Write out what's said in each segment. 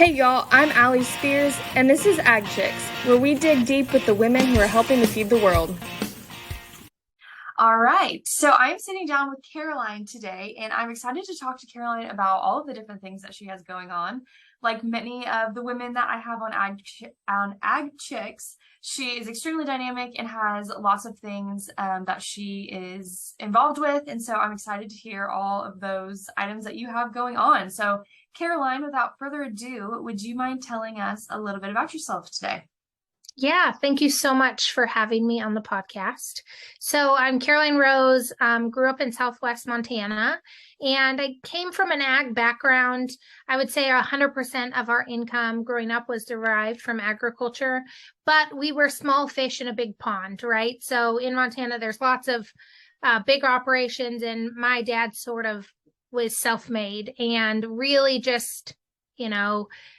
Hey y'all, I'm Allie Spears, and this is Ag Chicks, where we dig deep with the women who are helping to feed the world. All right, so I'm sitting down with Karoline today, and I'm excited to talk to Karoline about all of the different things that she has going on. Like many of the women that I have on Ag Chicks, she is extremely dynamic and has lots of things that she is involved with, and so I'm excited to hear all of those items that you have going on. So, Karoline, without further ado, would you mind telling us a little bit about yourself today? Yeah, thank you so much for having me on the podcast. So I'm Karoline Rose, grew up in Southwest Montana, and I came from an ag background. I would say 100% of our income growing up was derived from agriculture, but we were small fish in a big pond, right? So in Montana, there's lots of big operations, and my dad sort of was self-made and really just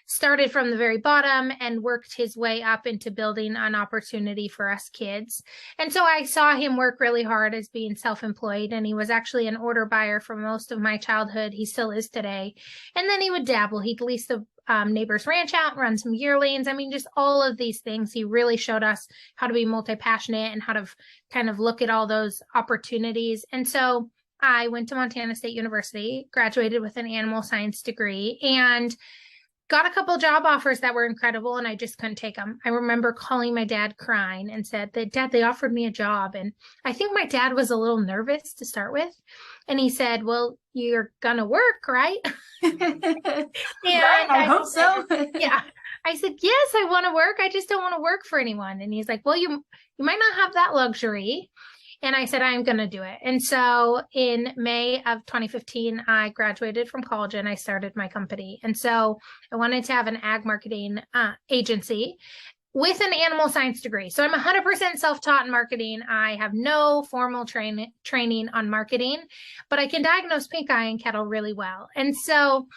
started from the very bottom and worked his way up into building an opportunity for us kids. And so I saw him work really hard as being self-employed, and he was actually an order buyer for most of my childhood. He still is today. And then he would dabble. He'd lease the neighbor's ranch out, run some yearlings. I mean, just all of these things. He really showed us how to be multi-passionate and how to kind of look at all those opportunities. And so I went to Montana State University, graduated with an animal science degree, and got a couple job offers that were incredible, and I just couldn't take them. I remember calling my dad crying and said that, Dad, they offered me a job. And I think my dad was a little nervous to start with. And he said, well, you're going to work, right? Right, I hope so. Yeah. I said, yes, I want to work. I just don't want to work for anyone. And he's like, well, you might not have that luxury. And I said, I'm going to do it. And so in May of 2015, I graduated from college and I started my company. And so I wanted to have an ag marketing agency with an animal science degree. So I'm 100% self-taught in marketing. I have no formal training on marketing, but I can diagnose pink eye in cattle really well. And so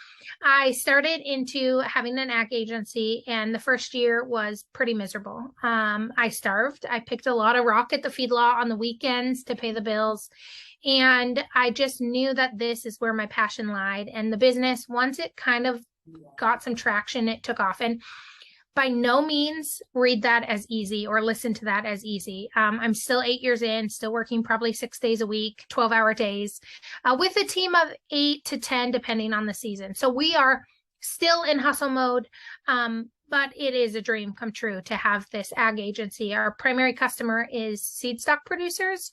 I started into having an ag agency, and the first year was pretty miserable. I starved. I picked a lot of rock at the feedlot on the weekends to pay the bills. And I just knew that this is where my passion lied. And the business, once it kind of got some traction, it took off. And by no means read that as easy or listen to that as easy. I'm still 8 years in, still working probably 6 days a week, 12-hour days, with a team of 8 to 10, depending on the season. So we are still in hustle mode, but it is a dream come true to have this ag agency. Our primary customer is seed stock producers.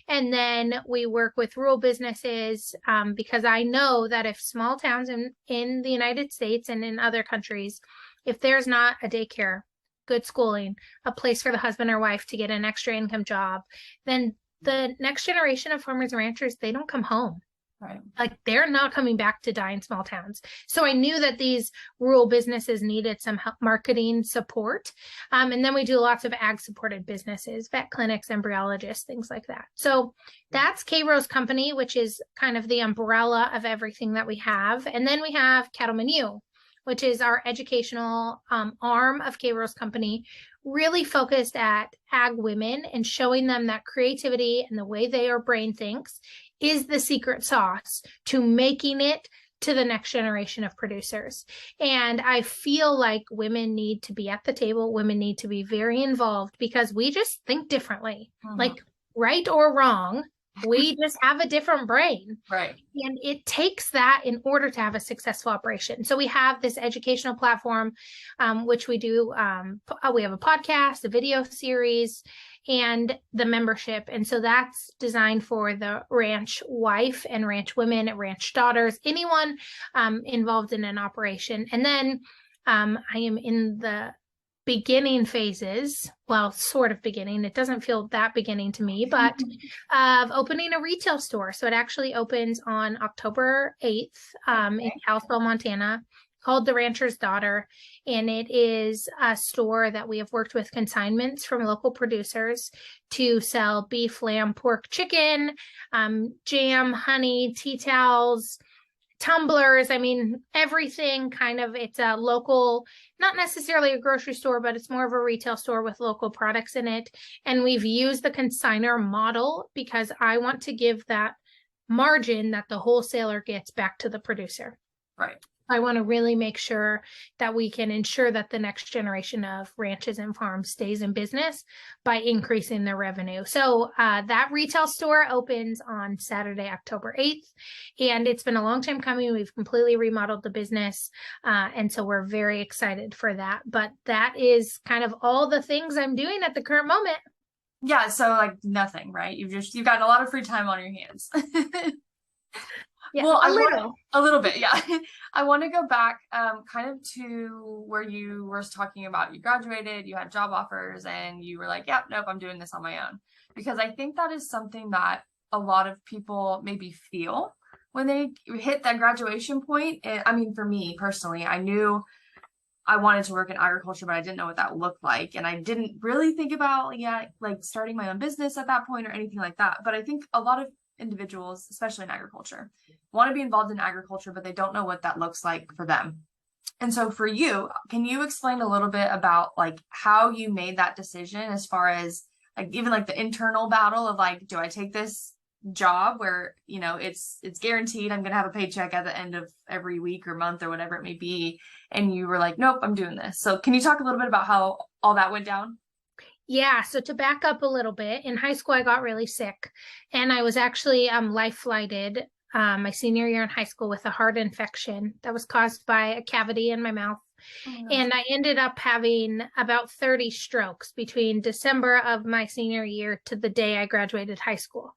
And then we work with rural businesses because I know that if small towns in the United States and in other countries, if there's not a daycare, good schooling, a place for the husband or wife to get an extra income job, then the next generation of farmers and ranchers, they don't come home. Right. Like they're not coming back to die in small towns. So I knew that these rural businesses needed some marketing support. And then we do lots of ag supported businesses, vet clinics, embryologists, things like that. So that's KRose Company, which is kind of the umbrella of everything that we have. And then we have Cattleman U, which is our educational arm of KRose Company, really focused at ag women and showing them that creativity and the way their brain thinks is the secret sauce to making it to the next generation of producers. And I feel like women need to be at the table. Women need to be very involved because we just think differently, like right or wrong. We just have a different brain. Right. And it takes that in order to have a successful operation. So we have this educational platform, which we do. We have a podcast, a video series, and the membership. And so that's designed for the ranch wife and ranch women, ranch daughters, anyone involved in an operation. And then I am in the beginning phases, well, sort of beginning, it doesn't feel that beginning to me, but of opening a retail store. So it actually opens on October 8th in Kalispell, Montana, called The Rancher's Daughter. And it is a store that we have worked with consignments from local producers to sell beef, lamb, pork, chicken, jam, honey, tea towels, tumblers. I mean, everything kind of, it's a local, not necessarily a grocery store, but it's more of a retail store with local products in it. And we've used the consignor model because I want to give that margin that the wholesaler gets back to the producer. Right. I want to really make sure that we can ensure that the next generation of ranches and farms stays in business by increasing their revenue. So that retail store opens on Saturday, October 8th. And it's been a long time coming. We've completely remodeled the business. And so we're very excited for that. But that is kind of all the things I'm doing at the current moment. Yeah, so like nothing, right? You've got a lot of free time on your hands. Yeah, well, a little bit, yeah. I want to go back kind of to where you were talking about you graduated, you had job offers, and you were like, yep, nope, I'm doing this on my own. Because I think that is something that a lot of people maybe feel when they hit that graduation point. And I mean, for me personally, I knew I wanted to work in agriculture, but I didn't know what that looked like. And I didn't really think about, like starting my own business at that point or anything like that. But I think a lot of individuals, especially in agriculture, want to be involved in agriculture, but they don't know what that looks like for them. And so for you, can you explain a little bit about like how you made that decision as far as like even like the internal battle of like, do I take this job where, you know, it's guaranteed I'm going to have a paycheck at the end of every week or month or whatever it may be. And you were like, nope, I'm doing this. So can you talk a little bit about how all that went down? Yeah, so to back up a little bit, in high school, I got really sick and I was actually life flighted my senior year in high school with a heart infection that was caused by a cavity in my mouth. Oh, And I ended up having about 30 strokes between December of my senior year to the day I graduated high school.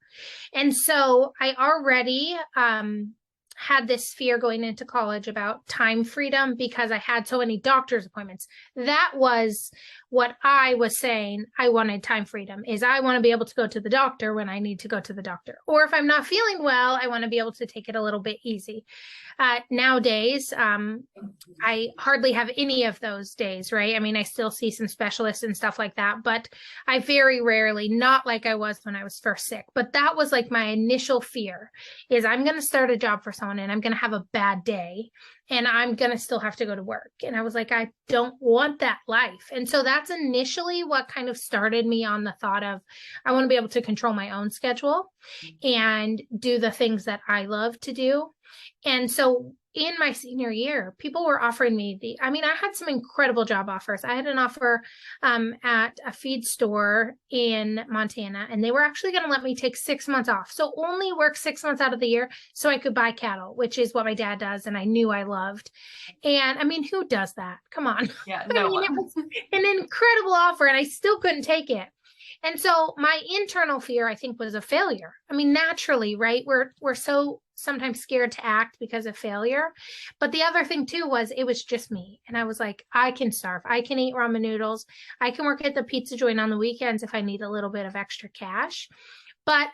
And so I already had this fear going into college about time freedom because I had so many doctor's appointments. That was what I was saying. I wanted time freedom is I want to be able to go to the doctor when I need to go to the doctor. Or if I'm not feeling well, I want to be able to take it a little bit easy. Nowadays, I hardly have any of those days, right? I mean, I still see some specialists and stuff like that, but I very rarely, not like I was when I was first sick, but that was like my initial fear is I'm going to start a job for someone and I'm going to have a bad day and I'm going to still have to go to work. And I was like, I don't want that life. And so that's initially what kind of started me on the thought of, I want to be able to control my own schedule and do the things that I love to do. And so in my senior year, people were offering me I had some incredible job offers. I had an offer at a feed store in Montana, and they were actually going to let me take 6 months off. So only work 6 months out of the year so I could buy cattle, which is what my dad does. And I knew I loved. And I mean, who does that? Come on. Yeah, no one. It was an incredible offer and I still couldn't take it. And so my internal fear, I think, was a failure. I mean, naturally, right? We're so sometimes scared to act because of failure. But the other thing too was it was just me. And I was like, I can starve. I can eat ramen noodles. I can work at the pizza joint on the weekends if I need a little bit of extra cash. But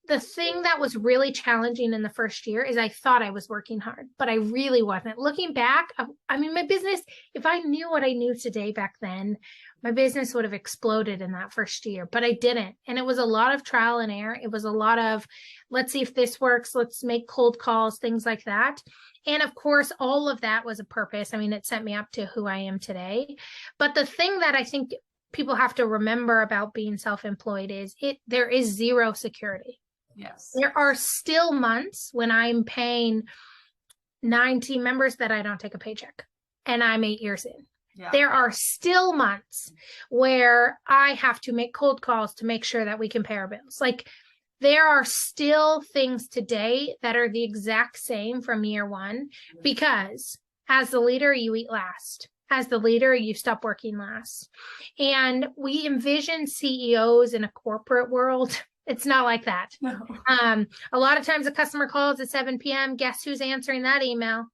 the thing that was really challenging in the first year is I thought I was working hard, but I really wasn't. Looking back, I mean, my business, if I knew what I knew today back then, my business would have exploded in that first year, but I didn't. And it was a lot of trial and error. It was a lot of, let's see if this works. Let's make cold calls, things like that. And of course, all of that was a purpose. I mean, it set me up to who I am today. But the thing that I think people have to remember about being self-employed is there is zero security. Yes. There are still months when I'm paying 9 team members that I don't take a paycheck and I'm 8 years in. Yeah. There are still months where I have to make cold calls to make sure that we can pay our bills. Like there are still things today that are the exact same from year one, because as the leader, you eat last. As the leader, you stop working last. And we envision CEOs in a corporate world. It's not like that. No. A lot of times a customer calls at 7 p.m. Guess who's answering that email?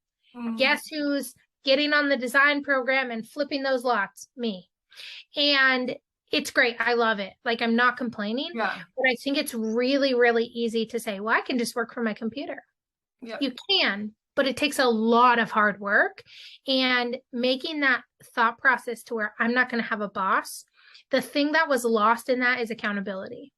Guess who's getting on the design program and flipping those lots? Me. And it's great. I love it. Like, I'm not complaining, but I think it's really, really easy to say, well, I can just work from my computer. Yep. You can, but it takes a lot of hard work, and making that thought process to where I'm not going to have a boss. The thing that was lost in that is accountability.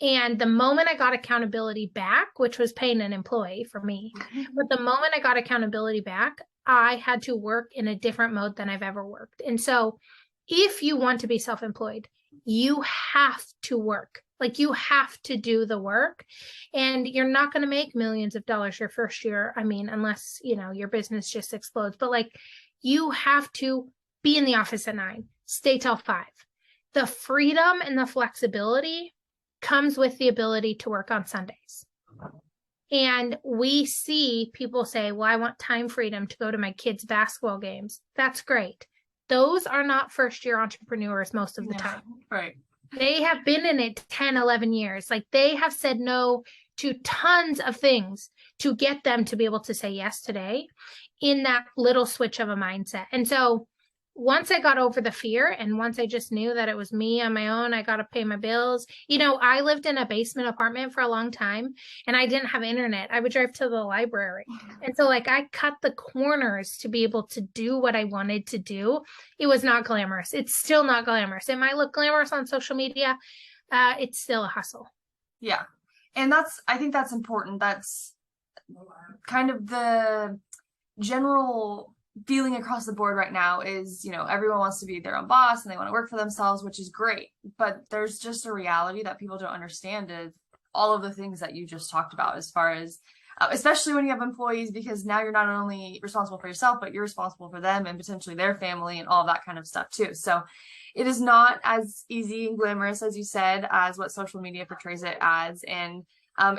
And the moment I got accountability back, which was paying an employee for me, but the moment I got accountability back, I had to work in a different mode than I've ever worked. And so if you want to be self-employed, you have to work Like you have to do the work, and you're not going to make millions of dollars your first year. I mean, unless, your business just explodes, but like you have to be in the office at 9, stay till 5. The freedom and the flexibility comes with the ability to work on Sundays. And we see people say, well, I want time freedom to go to my kids' basketball games. That's great. Those are not first-year entrepreneurs most of the time. Right. They have been in it 10, 11 years. Like they have said no to tons of things to get them to be able to say yes today in that little switch of a mindset. And so once I got over the fear and once I just knew that it was me on my own, I got to pay my bills. I lived in a basement apartment for a long time and I didn't have internet. I would drive to the library. And so like I cut the corners to be able to do what I wanted to do. It was not glamorous. It's still not glamorous. It might look glamorous on social media. It's still a hustle. Yeah. And I think that's important. That's kind of the general feeling across the board right now is, everyone wants to be their own boss and they want to work for themselves, which is great. But there's just a reality that people don't understand is all of the things that you just talked about as far as, especially when you have employees, because now you're not only responsible for yourself, but you're responsible for them and potentially their family and all that kind of stuff too. So it is not as easy and glamorous, as you said, as what social media portrays it as. And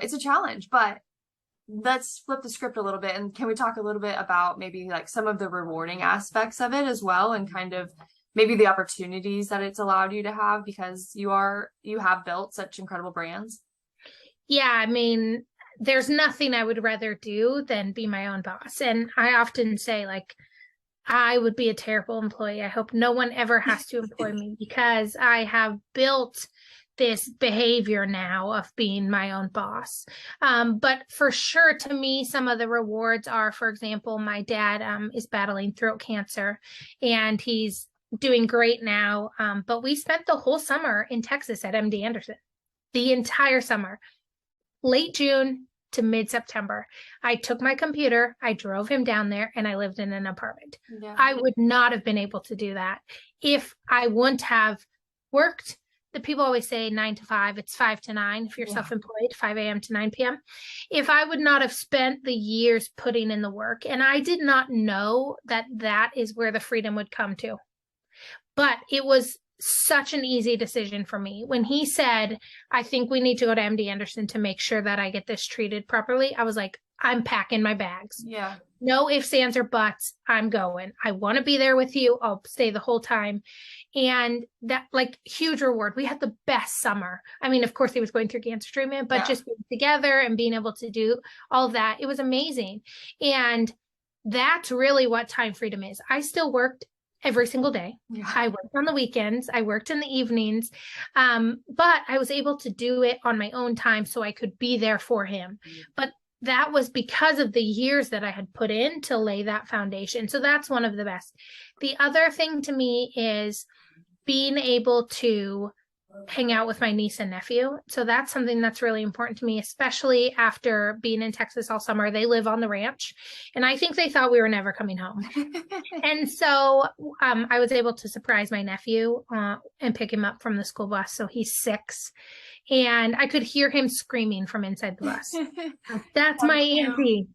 it's a challenge, but let's flip the script a little bit. And can we talk a little bit about maybe like some of the rewarding aspects of it as well, and kind of maybe the opportunities that it's allowed you to have because you have built such incredible brands? Yeah, I mean, there's nothing I would rather do than be my own boss. And I often say, like, I would be a terrible employee. I hope no one ever has to employ me because I have built this behavior now of being my own boss. But for sure, to me, some of the rewards are, for example, my dad is battling throat cancer and he's doing great now. But we spent the whole summer in Texas at MD Anderson, the entire summer, late June to mid-September. I took my computer, I drove him down there, and I lived in an apartment. Yeah. I would not have been able to do that if I wouldn't have worked. The people always say 9 to 5, it's 5 to 9 if you're self-employed, 5 a.m. to 9 p.m. If I would not have spent the years putting in the work, and I did not know that that is where the freedom would come to. But it was such an easy decision for me. When he said, I think we need to go to MD Anderson to make sure that I get this treated properly, I was like, I'm packing my bags. Yeah. No ifs, ands, or buts. I'm going. I want to be there with you. I'll stay the whole time. And that, like, huge reward. We had the best summer. I mean, of course, he was going through cancer treatment, but just being together and being able to do all of that, it was amazing. And that's really what time freedom is. I still worked every single day. Yeah. I worked on the weekends. I worked in the evenings. But I was able to do it on my own time so I could be there for him. But that was because of the years that I had put in to lay that foundation. So that's one of the best. The other thing to me is being able to hang out with my niece and nephew. So that's something that's really important to me, especially after being in Texas all summer. They live on the ranch, and I think they thought we were never coming home. And so I was able to surprise my nephew and pick him up from the school bus. So he's 6. And I could hear him screaming from inside the bus. That's my auntie.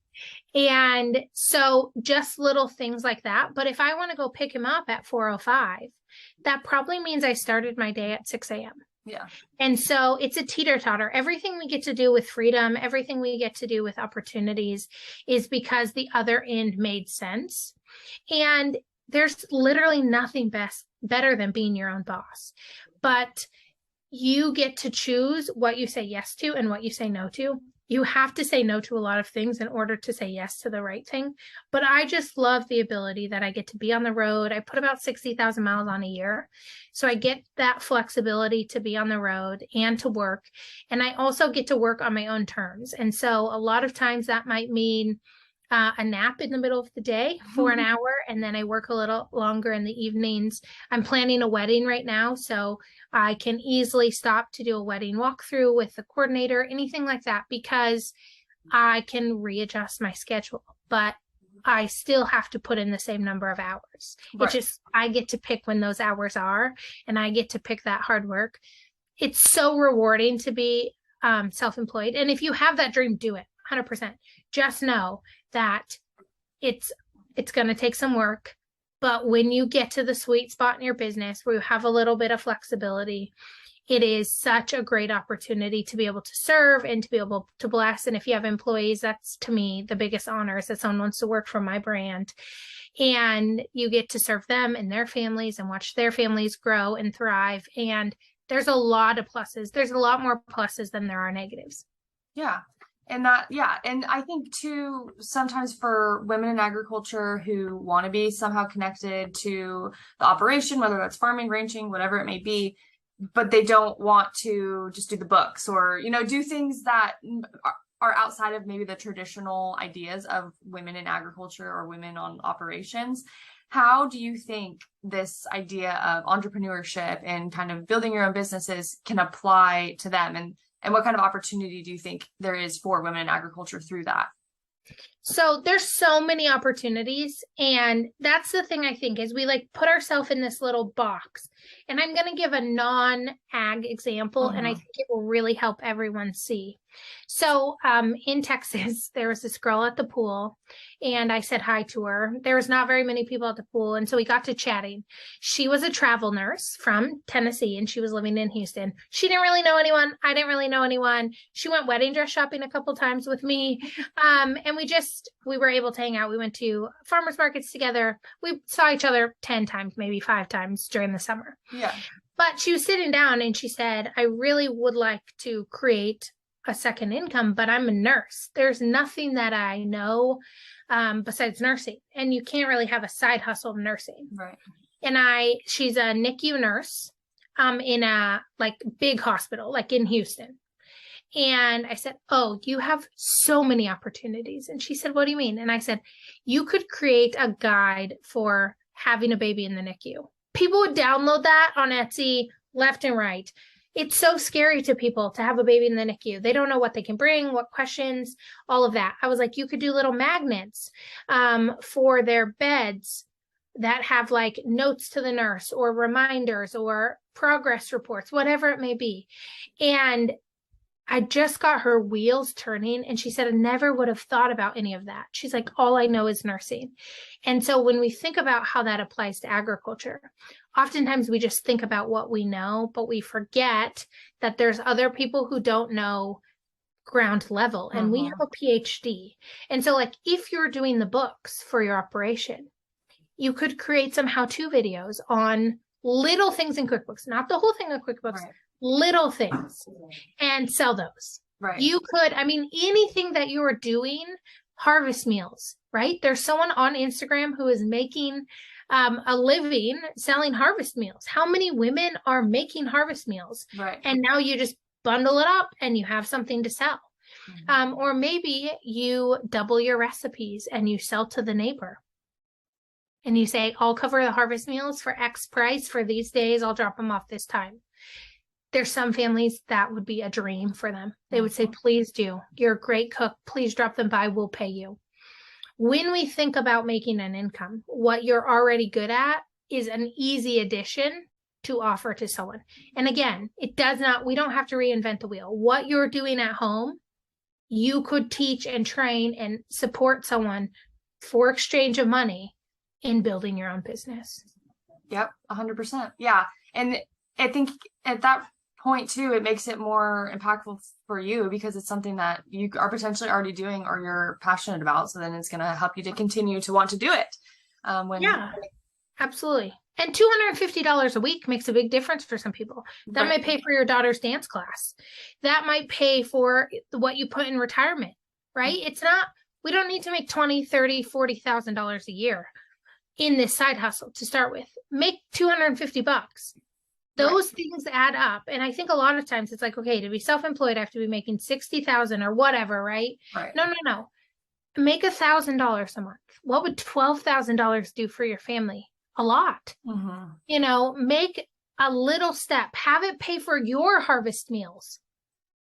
And so just little things like that. But if I want to go pick him up at 4:05, that probably means I started my day at 6 a.m. Yeah. And so it's a teeter-totter. Everything we get to do with freedom, everything we get to do with opportunities is because the other end made sense. And there's literally nothing better than being your own boss. But you get to choose what you say yes to and what you say no to. You have to say no to a lot of things in order to say yes to the right thing. But I just love the ability that I get to be on the road. I put about 60,000 miles on a year. So I get that flexibility to be on the road and to work. And I also get to work on my own terms. And so a lot of times that might mean a nap in the middle of the day for an hour, and then I work a little longer in the evenings. I'm planning a wedding right now, so I can easily stop to do a wedding walkthrough with the coordinator, anything like that, because I can readjust my schedule. But I still have to put in the same number of hours. Right. It's just I get to pick when those hours are, and I get to pick that hard work. it's so rewarding to be self-employed. And if you have that dream, do it 100%. Just know that it's going to take some work. But when you get to the sweet spot in your business where you have a little bit of flexibility, it is such a great opportunity to be able to serve and to be able to bless. And if you have employees, that's to me the biggest honor is that someone wants to work for my brand. And you get to serve them and their families and watch their families grow and thrive. And there's a lot of pluses. There's a lot more pluses than there are negatives. Yeah. And I think too, sometimes for women in agriculture who want to be somehow connected to the operation, whether that's farming, ranching, whatever it may be, but they don't want to just do the books or, do things that are outside of maybe the traditional ideas of women in agriculture or women on operations. How do you think this idea of entrepreneurship and kind of building your own businesses can apply to them? And what kind of opportunity do you think there is for women in agriculture through that? So there's so many opportunities. And that's the thing I think is we like put ourselves in this little box. And I'm going to give a non-ag example, and I think it will really help everyone see. So in Texas, there was this girl at the pool, and I said hi to her. There was not very many people at the pool, and so we got to chatting. She was a travel nurse from Tennessee, and she was living in Houston. She didn't really know anyone. I didn't really know anyone. She went wedding dress shopping a couple times with me, and we were able to hang out. We went to farmers markets together. We saw each other 10 times, maybe 5 times during the summer. Yeah. But she was sitting down and she said, I really would like to create a second income, but I'm a nurse. There's nothing that I know besides nursing. And you can't really have a side hustle of nursing. Right. And she's a NICU nurse in a like big hospital, like in Houston. And I said, oh, you have so many opportunities. And she said, what do you mean? And I said, you could create a guide for having a baby in the NICU. People would download that on Etsy left and right. It's so scary to people to have a baby in the NICU. They don't know what they can bring, what questions, all of that. I was like, you could do little magnets for their beds that have like notes to the nurse or reminders or progress reports, whatever it may be. And I just got her wheels turning, and she said, I never would have thought about any of that. She's like, all I know is nursing. And so when we think about how that applies to agriculture, oftentimes we just think about what we know, but we forget that there's other people who don't know ground level, and we have a PhD. And so like, if you're doing the books for your operation, you could create some how-to videos on little things in QuickBooks, not the whole thing in QuickBooks, right. Little things, and sell those. Right. You could, anything that you are doing, harvest meals, right? There's someone on Instagram who is making a living selling harvest meals. How many women are making harvest meals? Right. And now you just bundle it up and you have something to sell. Or maybe you double your recipes and you sell to the neighbor. And you say, I'll cover the harvest meals for X price for these days. I'll drop them off this time. There's some families that would be a dream for them. They would say, please do. You're a great cook. Please drop them by. We'll pay you. When we think about making an income, what you're already good at is an easy addition to offer to someone. And again, we don't have to reinvent the wheel. What you're doing at home, you could teach and train and support someone for exchange of money in building your own business. Yep, 100%. Yeah. And I think at that point too, it makes it more impactful for you because it's something that you are potentially already doing or you're passionate about. So then it's going to help you to continue to want to do it. Yeah, absolutely. And $250 a week makes a big difference for some people. That might pay for your daughter's dance class. That might pay for what you put in retirement, right? It's not, we don't need to make $20,000, $30,000, $40,000 a year in this side hustle to start with. Make $250. Those things add up. And I think a lot of times it's like, okay, to be self-employed, I have to be making 60,000 or whatever, right? No. Make $1,000 a month. What would $12,000 do for your family? A lot. Make a little step. Have it pay for your harvest meals.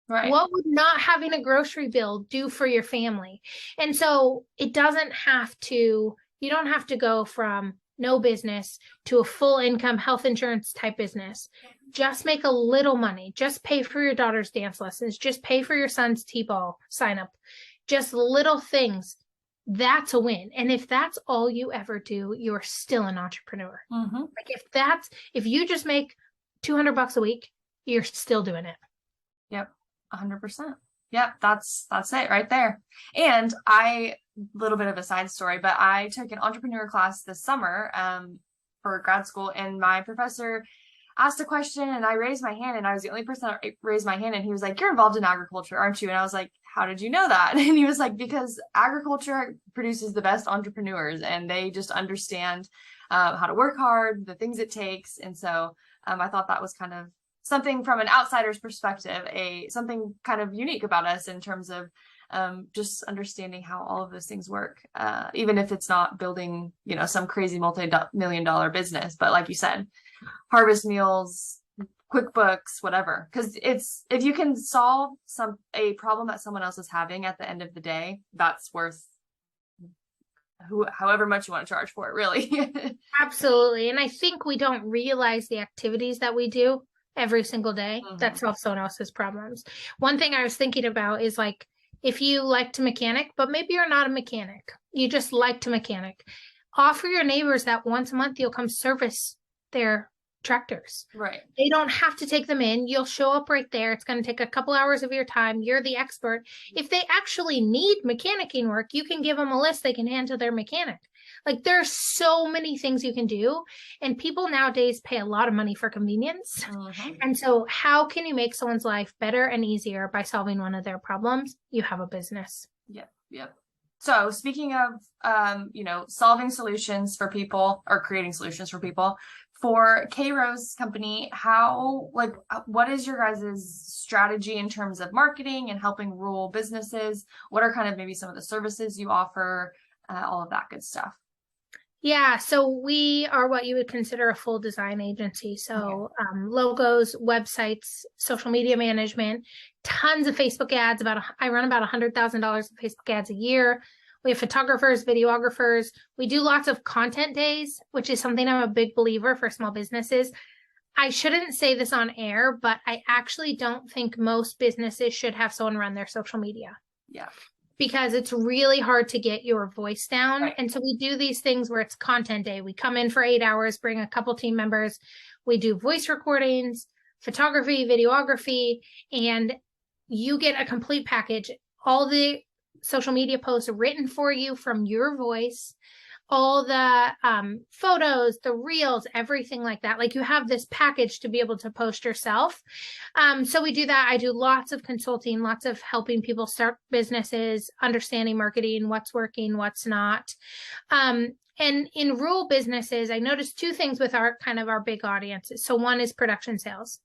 Right. What would not having a grocery bill do for your family? And so it doesn't have to, you don't have to go from no business to a full income health insurance type business. Just make a little money. Just pay for your daughter's dance lessons. Just pay for your son's T-ball sign up. Just little things. That's a win. And if that's all you ever do, you're still an entrepreneur. Like if you just make $200 a week, you're still doing it. Yep. 100%. Yep. That's it right there. And little bit of a side story, but I took an entrepreneur class this summer, for grad school, and my professor asked a question and I raised my hand, and I was the only person that raised my hand, and he was like, "You're involved in agriculture, aren't you?" And I was like, "How did you know that?" And he was like, "Because agriculture produces the best entrepreneurs, and they just understand how to work hard, the things it takes." And so I thought that was kind of something from an outsider's perspective, something kind of unique about us in terms of just understanding how all of those things work, even if it's not building, some crazy multi-million-dollar business. But like you said, harvest meals, QuickBooks, whatever. Because if you can solve a problem that someone else is having at the end of the day, that's worth however much you want to charge for it, really. Absolutely. And I think we don't realize the activities that we do every single day that solve someone else's problems. One thing I was thinking about is, like, if you like to mechanic, but maybe you're not a mechanic, you just like to mechanic, offer your neighbors that once a month you'll come service their tractors. Right. They don't have to take them in. You'll show up right there. It's going to take a couple hours of your time. You're the expert. If they actually need mechanicking work, you can give them a list they can hand to their mechanic. Like, there's so many things you can do, and people nowadays pay a lot of money for convenience. And so how can you make someone's life better and easier by solving one of their problems? You have a business. Yep. So speaking of, solving solutions for people, or creating solutions for people, for KRose Company, what is your guys' strategy in terms of marketing and helping rural businesses? What are kind of maybe some of the services you offer, all of that good stuff? Yeah, so we are what you would consider a full design agency. So logos, websites, social media management, tons of Facebook ads. I run about $100,000 of Facebook ads a year. We have photographers, videographers. We do lots of content days, which is something I'm a big believer for small businesses. I shouldn't say this on air, but I actually don't think most businesses should have someone run their social media. Yeah. Because it's really hard to get your voice down. Right. And so we do these things where it's content day. We come in for 8 hours, bring a couple team members. We do voice recordings, photography, videography, and you get a complete package. All the social media posts are written for you from your voice, all the photos, the reels, everything like that. Like, you have this package to be able to post yourself. So we do that. I do lots of consulting, lots of helping people start businesses, understanding marketing, what's working, what's not. And in rural businesses, I noticed two things with our big audiences. So one is production sales.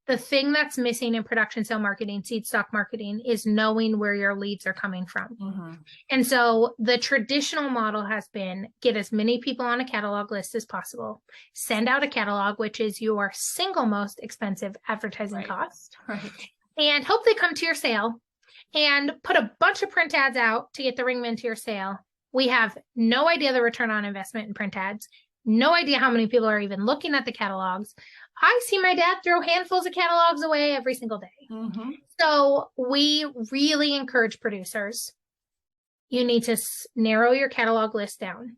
The thing that's missing in production sale marketing, seed stock marketing, is knowing where your leads are coming from. And so the traditional model has been get as many people on a catalog list as possible, send out a catalog, which is your single most expensive advertising cost, and hope they come to your sale, and put a bunch of print ads out to get the ringmen to your sale. We have no idea the return on investment in print ads, no idea how many people are even looking at the catalogs. I see my dad throw handfuls of catalogs away every single day. So we really encourage producers. You need to narrow your catalog list down.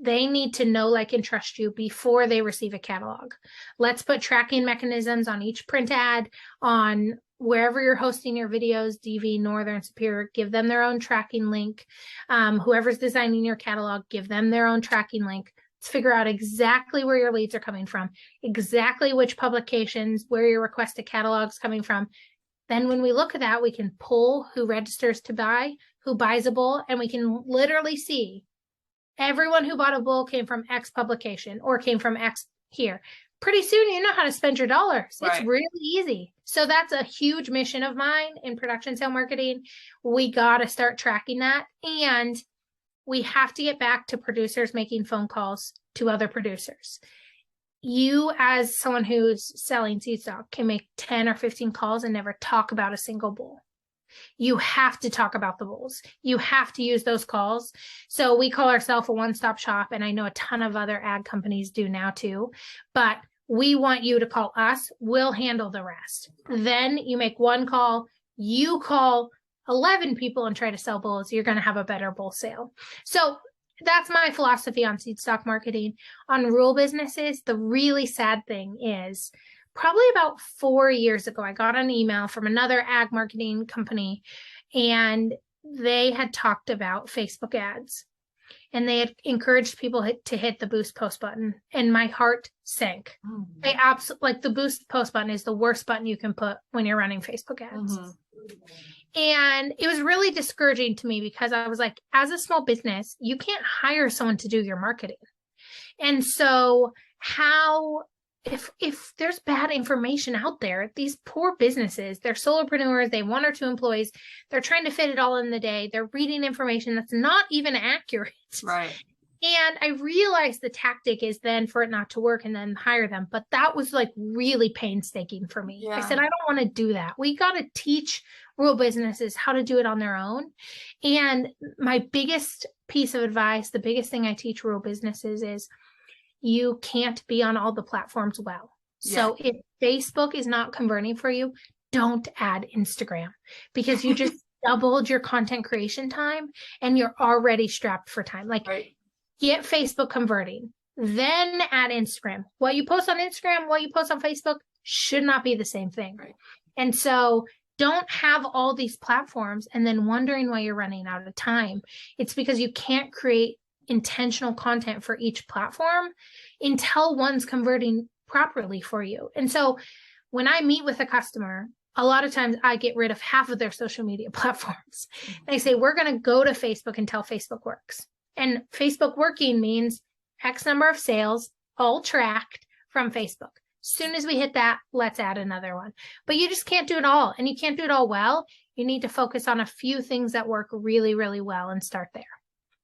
They need to know, like, and trust you before they receive a catalog. Let's put tracking mechanisms on each print ad, on wherever you're hosting your videos, DV, Northern, Superior, give them their own tracking link. Whoever's designing your catalog, give them their own tracking link. Figure out exactly where your leads are coming from, exactly which publications, where your requested catalog's coming from. Then when we look at that, we can pull who registers to buy, who buys a bull, and we can literally see everyone who bought a bull came from X publication or came from X here. Pretty soon, you know how to spend your dollars. It's really easy. So that's a huge mission of mine in production sale marketing. We got to start tracking that. And we have to get back to producers making phone calls to other producers. You, as someone who's selling seed stock, can make 10 or 15 calls and never talk about a single bull. You have to talk about the bulls. You have to use those calls. So we call ourselves a one-stop shop, and I know a ton of other ad companies do now too, but we want you to call us. We'll handle the rest. Then you make one call, you call 11 people and try to sell bulls. You're going to have a better bull sale. So that's my philosophy on seed stock marketing. On rural businesses, the really sad thing is probably about 4 years ago, I got an email from another ag marketing company, and they had talked about Facebook ads, and they had encouraged people to hit the boost post button, and my heart sank. I absolutely, like, the boost post button is the worst button you can put when you're running Facebook ads. And it was really discouraging to me because I was like, as a small business, you can't hire someone to do your marketing. And so if there's bad information out there, these poor businesses, they're solopreneurs, they have 1 or 2 employees, they're trying to fit it all in the day. They're reading information that's not even accurate. Right. And I realized the tactic is then for it not to work and then hire them. But that was like really painstaking for me. Yeah. I said, I don't want to do that. We got to teach rural businesses how to do it on their own. And my biggest piece of advice, the biggest thing I teach rural businesses is you can't be on all the platforms well. So if Facebook is not converting for you, don't add Instagram, because you just doubled your content creation time and you're already strapped for time. Like, get Facebook converting, then add Instagram. What you post on Instagram, what you post on Facebook should not be the same thing. Right. And so don't have all these platforms and then wondering why you're running out of time. It's because you can't create intentional content for each platform until one's converting properly for you. And so when I meet with a customer, a lot of times I get rid of half of their social media platforms. And I say, we're going to go to Facebook until Facebook works. And Facebook working means X number of sales, all tracked from Facebook. As soon as we hit that, let's add another one. But you just can't do it all. And you can't do it all well. You need to focus on a few things that work really, really well and start there.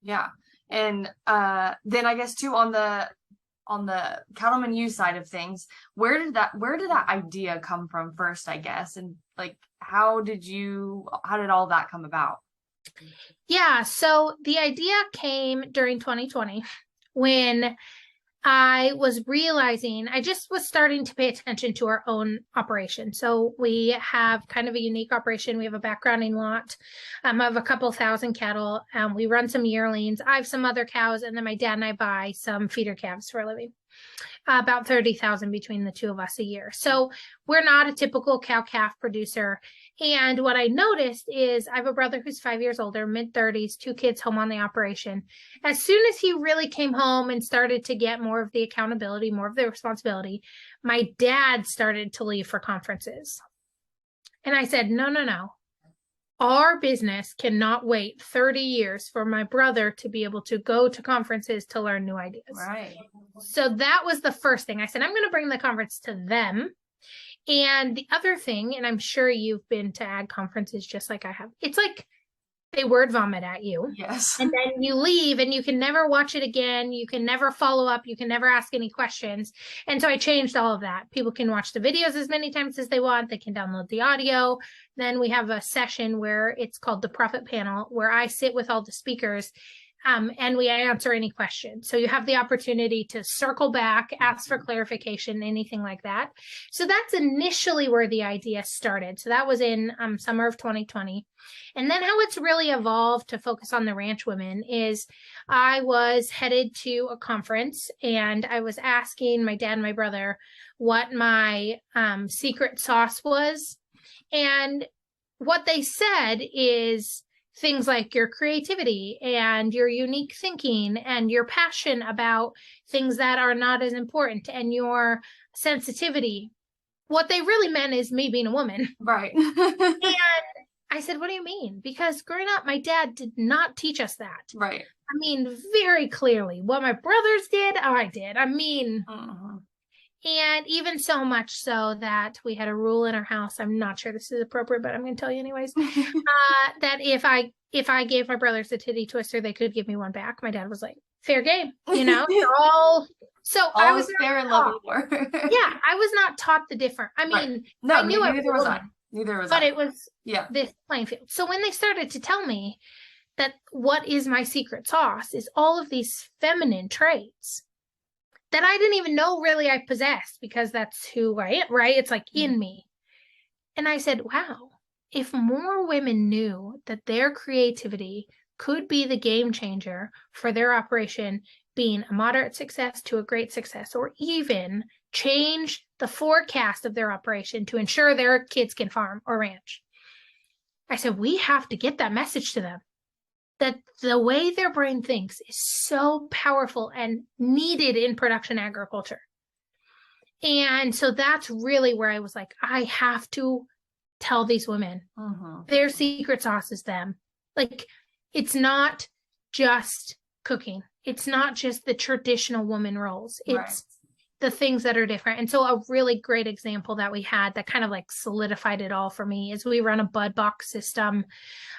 Yeah. And then I guess too, on the Cattleman U side of things, where did that idea come from first, I guess? And like, how did all that come about? Yeah, so the idea came during 2020 when I was realizing I just was starting to pay attention to our own operation. So we have kind of a unique operation. We have a backgrounding lot of a couple thousand cattle. We run some yearlings. I have some other cows, and then my dad and I buy some feeder calves for a living. About 30,000 between the two of us a year. So we're not a typical cow-calf producer. And what I noticed is I have a brother who's 5 years older, mid-30s, 2 kids home on the operation. As soon as he really came home and started to get more of the accountability, more of the responsibility, my dad started to leave for conferences. And I said, no. Our business cannot wait 30 years for my brother to be able to go to conferences to learn new ideas. Right. So that was the first thing. I said, I'm going to bring the conference to them. And the other thing, and I'm sure you've been to ag conferences just like I have, it's like they word vomit at you. Yes. And then you leave and you can never watch it again. You can never follow up. You can never ask any questions. And so I changed all of that. People can watch the videos as many times as they want. They can download the audio. Then we have a session where it's called the Profit Panel, where I sit with all the speakers and we answer any questions. So you have the opportunity to circle back, ask for clarification, anything like that. So that's initially where the idea started. So that was in summer of 2020. And then how it's really evolved to focus on the ranch women is I was headed to a conference and I was asking my dad and my brother what my secret sauce was. And what they said is things like your creativity and your unique thinking and your passion about things that are not as important and your sensitivity. What they really meant is me being a woman. Right. And I said, what do you mean? Because growing up, my dad did not teach us that. Right. I mean, very clearly. What my brothers did, I did. I mean, and even so much so that we had a rule in our house. I'm not sure this is appropriate, but I'm going to tell you anyways. That if I gave my brothers a titty twister, they could give me one back. My dad was like, fair game, you know. all I was fair and loving war. Yeah, I was not taught the different. I mean, No, I knew I neither was I. Neither was But I. it was Yeah. this playing field. So when they started to tell me that what is my secret sauce is all of these feminine traits that I didn't even know really I possessed, because that's who I am, right? It's like in me. And I said, wow, if more women knew that their creativity could be the game changer for their operation being a moderate success to a great success, or even change the forecast of their operation to ensure their kids can farm or ranch. I said, we have to get that message to them, that the way their brain thinks is so powerful and needed in production agriculture. And so that's really where I was like, I have to tell these women their secret sauce is them. Like, it's not just cooking. It's not just the traditional woman roles. It's the things that are different. And so a really great example that we had that kind of like solidified it all for me is we run a bud box system.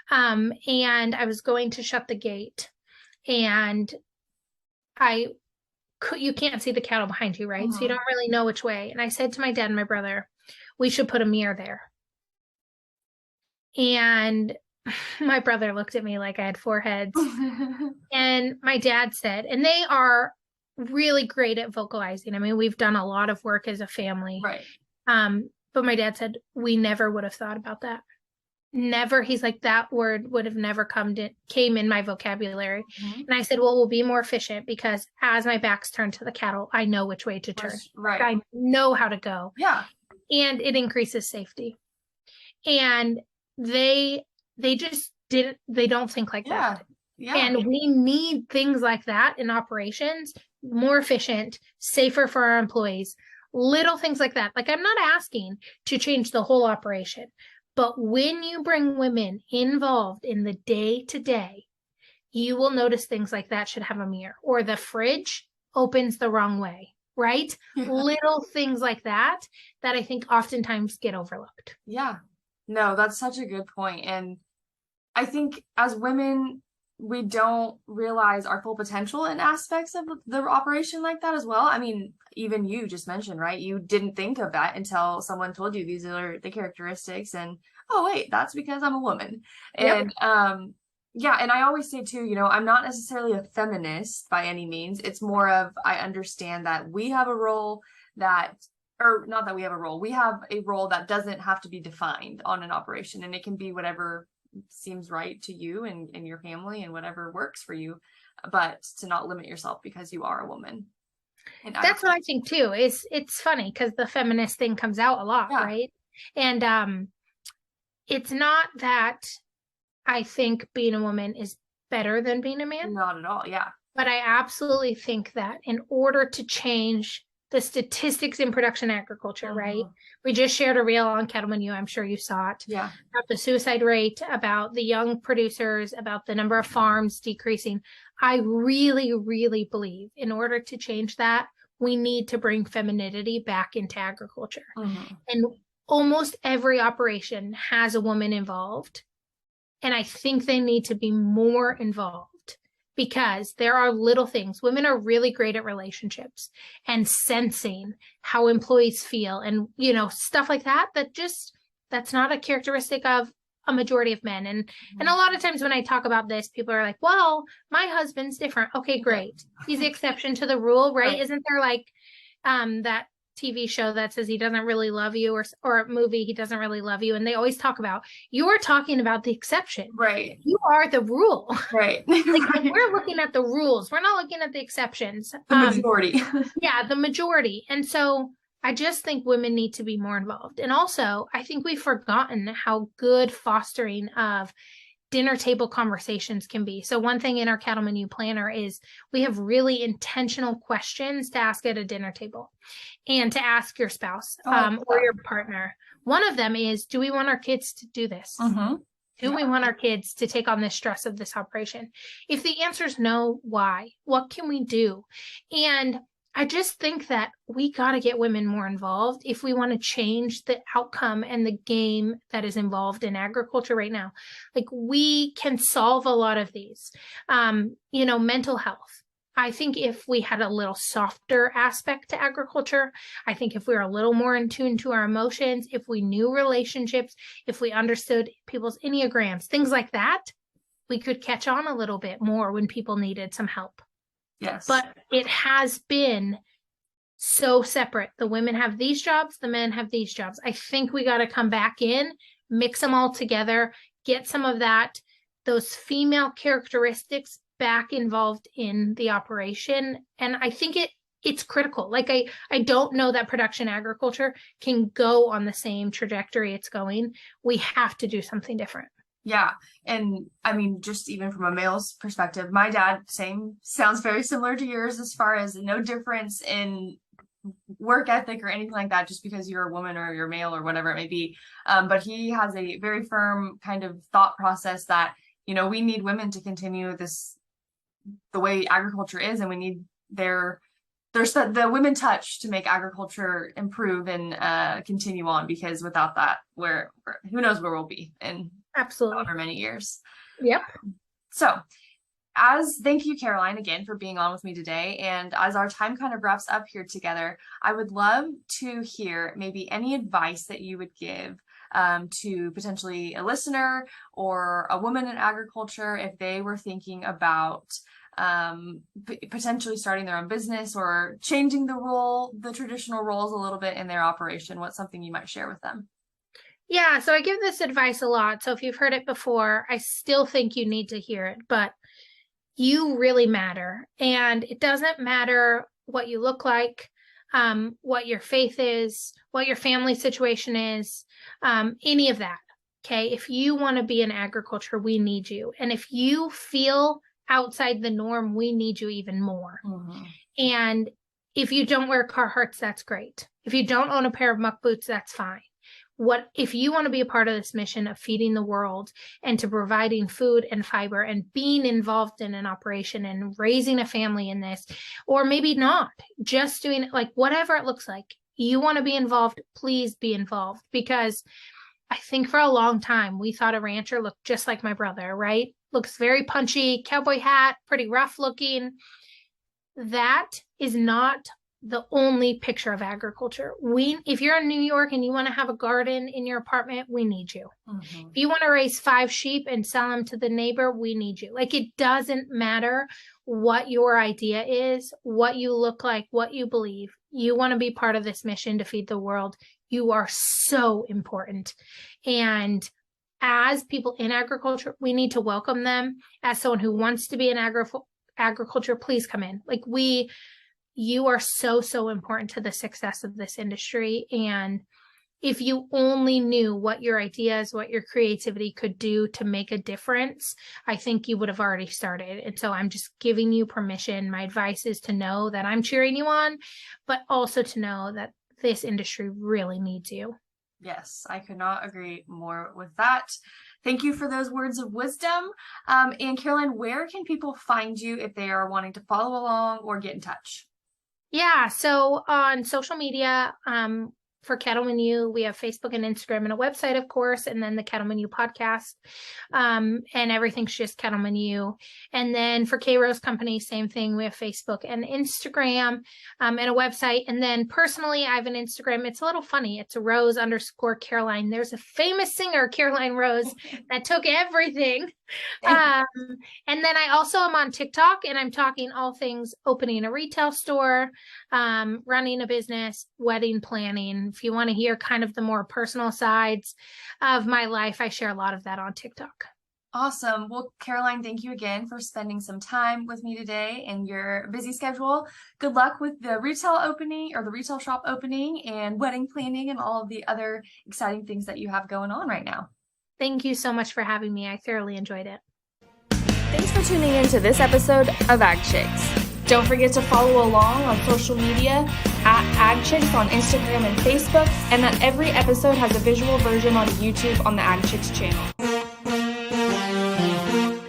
And I was going to shut the gate, and you can't see the cattle behind you, right? So you don't really know which way. And I said to my dad and my brother, we should put a mirror there. And my brother looked at me like I had 4 heads. And my dad said, and they are really great at vocalizing. I mean, we've done a lot of work as a family. Right. But my dad said, we never would have thought about that. Never. He's like, that word would have never came in my vocabulary. And I said, well, we'll be more efficient, because as my back's turned to the cattle, I know which way to turn. Right. I know how to go. Yeah. And it increases safety. And they just they don't think like that. Yeah. And we need things like that in operations, more efficient, safer for our employees, little things like that. Like, I'm not asking to change the whole operation, but when you bring women involved in the day-to-day, you will notice things like that should have a mirror, or the fridge opens the wrong way, right? Little things like that I think oftentimes get overlooked. Yeah. No, that's such a good point. And I think as women, we don't realize our full potential in aspects of the operation like that as well. I mean, even you just mentioned, right? You didn't think of that until someone told you these are the characteristics, and oh wait, that's because I'm a woman. Yep. And yeah, and I always say too, I'm not necessarily a feminist by any means. It's more of, I understand that we have a role that, or not that we have a role, we have a role that doesn't have to be defined on an operation, and it can be whatever seems right to you and your family and whatever works for you, but to not limit yourself because you are a woman. And that's what I think too. It's funny because the feminist thing comes out a lot, right? And it's not that I think being a woman is better than being a man. Not at all. Yeah. But I absolutely think that in order to change the statistics in production agriculture, right? We just shared a reel on Cattleman U. I'm sure you saw it. Yeah. About the suicide rate, about the young producers, about the number of farms decreasing. I really, really believe in order to change that, we need to bring femininity back into agriculture. And almost every operation has a woman involved. And I think they need to be more involved, because there are little things. Women are really great at relationships and sensing how employees feel and, stuff like that, that's not a characteristic of a majority of men. And a lot of times when I talk about this, people are like, well, my husband's different. Okay, great. He's the exception to the rule, right? Isn't there like that TV show that says he doesn't really love you, or a movie, he doesn't really love you? And they always talk about, you're talking about the exception. Right. You are the rule. Right. Like, we're looking at the rules. We're not looking at the exceptions. The majority. Yeah, the majority. And so I just think women need to be more involved. And also, I think we've forgotten how good fostering of dinner table conversations can be. So one thing in our Cattleman U planner is we have really intentional questions to ask at a dinner table and to ask your spouse or your partner. One of them is, do we want our kids to do this? Do we want our kids to take on the stress of this operation? If the answer is no, why? What can we do? And I just think that we got to get women more involved if we want to change the outcome and the game that is involved in agriculture right now. Like, we can solve a lot of these, mental health, I think if we had a little softer aspect to agriculture, I think if we were a little more in tune to our emotions, if we knew relationships, if we understood people's Enneagrams, things like that, we could catch on a little bit more when people needed some help. Yes. But it has been so separate. The women have these jobs, the men have these jobs. I think we got to come back in, mix them all together, get some of those female characteristics back involved in the operation. And I think it's critical. Like I don't know that production agriculture can go on the same trajectory it's going. We have to do something different. Yeah. And I mean, just even from a male's perspective, my dad, sounds very similar to yours as far as no difference in work ethic or anything like that, just because you're a woman or you're male or whatever it may be. But he has a very firm kind of thought process that, we need women to continue the way agriculture is, and we need there's the women touch to make agriculture improve and continue on, because without that, who knows where we'll be in absolutely however many years. Yep. So thank you, Karoline, again for being on with me today. And as our time kind of wraps up here together, I would love to hear maybe any advice that you would give to potentially a listener or a woman in agriculture if they were thinking about potentially starting their own business or changing the traditional roles a little bit in their operation. What's something you might share with them? Yeah, so I give this advice a lot. So if you've heard it before, I still think you need to hear it, but you really matter. And it doesn't matter what you look like, what your faith is, what your family situation is, any of that. Okay. If you want to be in agriculture, we need you. And if you feel outside the norm, we need you even more. Mm-hmm. And if you don't wear Carhartts, that's great. If you don't own a pair of muck boots, that's fine. If you want to be a part of this mission of feeding the world and to providing food and fiber and being involved in an operation and raising a family in this, or maybe not, just doing it, like whatever it looks like, you want to be involved, please be involved. Because I think for a long time, we thought a rancher looked just like my brother, right? Looks very punchy, cowboy hat, pretty rough looking. That is not the only picture of agriculture. If you're in New York and you want to have a garden in your apartment, we need you. Mm-hmm. If you want to raise 5 sheep and sell them to the neighbor, we need you. Like, it doesn't matter what your idea is, what you look like, what you believe. You want to be part of this mission to feed the world. You are so important. And as people in agriculture, we need to welcome them. As someone who wants to be in agriculture, please come in. Like, you are so, so important to the success of this industry. And if you only knew what your ideas, what your creativity could do to make a difference, I think you would have already started. And so I'm just giving you permission. My advice is to know that I'm cheering you on, but also to know that this industry really needs you. Yes, I could not agree more with that. Thank you for those words of wisdom. And Karoline, where can people find you if they are wanting to follow along or get in touch? Yeah, so on social media, for Cattleman U, we have Facebook and Instagram and a website, of course, and then the Cattleman U podcast, and everything's just Cattleman U. And then for KRose Company, same thing. We have Facebook and Instagram, and a website. And then personally, I have an Instagram. It's a little funny. It's Rose_Karoline. There's a famous singer, Karoline Rose, that took everything. And then I also am on TikTok, and I'm talking all things opening a retail store, running a business, wedding planning. If you want to hear kind of the more personal sides of my life, I share a lot of that on TikTok. Awesome. Well, Karoline, thank you again for spending some time with me today in your busy schedule. Good luck with the retail opening or the retail shop opening and wedding planning and all of the other exciting things that you have going on right now. Thank you so much for having me. I thoroughly enjoyed it. Thanks for tuning in to this episode of Ag Chicks. Don't forget to follow along on social media at AgChicks on Instagram and Facebook, and that every episode has a visual version on YouTube on the Ag Chicks channel.